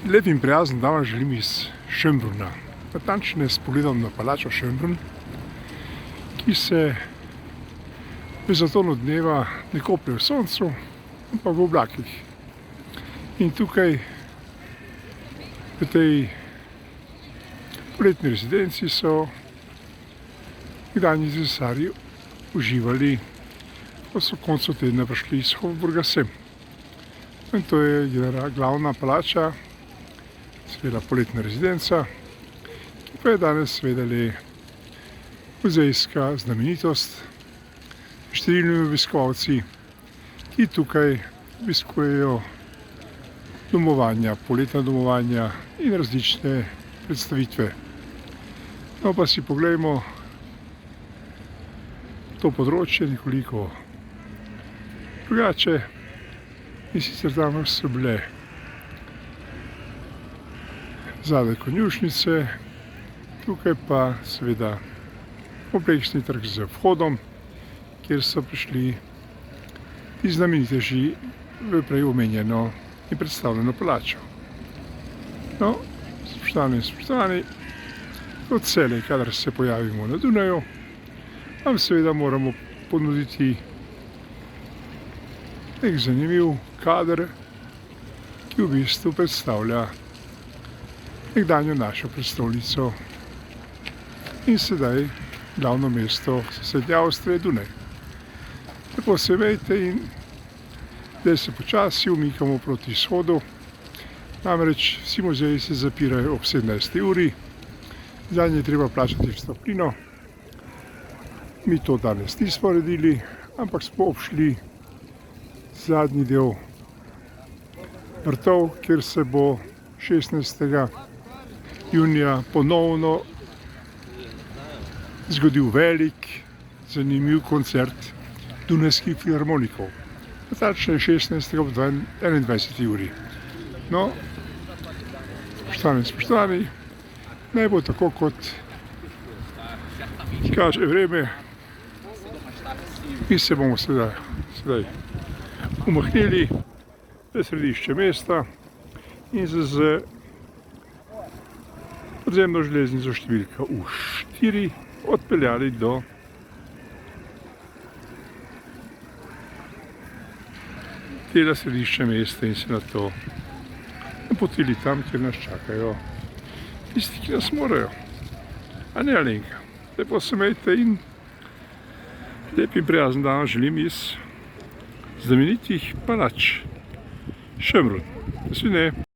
Lep in prijazen dan želim iz Schönbrunna. Natančneje s pogledom na palačo Schönbrunn, ki se v zatonu dneva ne koplje v soncu, ampak v oblakih. In tukaj, v tej poletni rezidenci, so nekdanji cesarji uživali, ko so koncu tedna prišli iz Hofburga sem. In to je glavna palača, seveda poletna rezidenca, ki pa je danes seveda le muzejska znamenitost, številnimi obiskovalci, ki tukaj obiskujejo domovanja, poletna domovanja in različne predstavitve. No pa si poglejmo to področje nekoliko drugače, in sicer tam so bile zadaj konjušnice, tukaj pa seveda kompleksni trg z vhodom, kjer so prišli ti znameniteži v prej omenjeno in predstavljeno palačo. No, spoštovani in spoštovani, kot vselej, kadar se pojavimo na Dunaju, vam seveda moramo ponuditi nek zanimiv kader, ki v bistvu predstavlja nekdanjo našo prestolnico in sedaj glavno mesto sosednje Avstrije, Dunaj. Lepo se vejte in zdaj se počasi umikamo proti izhodu, namreč vsi muzeji se zapirajo ob 17. uri, zanje je treba plačati vstopnino. Mi to danes nismo naredili, ampak smo obšli zadnji del vrtov, kjer se bo 16. junija ponovno zgodil velik, zanimiv koncert dunajskih filharmonikov. Natančneje 16. ob 21. uri. No, spoštovani in spoštovani, naj bo tako, kot kaže vreme, in se bomo sedaj umahnili v središče mesta in z podzemno železnico številka U4 odpeljali do tega središča mesta in se nato napotili tam, kjer nas čakajo tisti, ki nas morajo. A ne, Alenka? Lepo se imejte in lep in prijazen dan želim iz znamenitih palač Schönbrunn. Nasvidenje.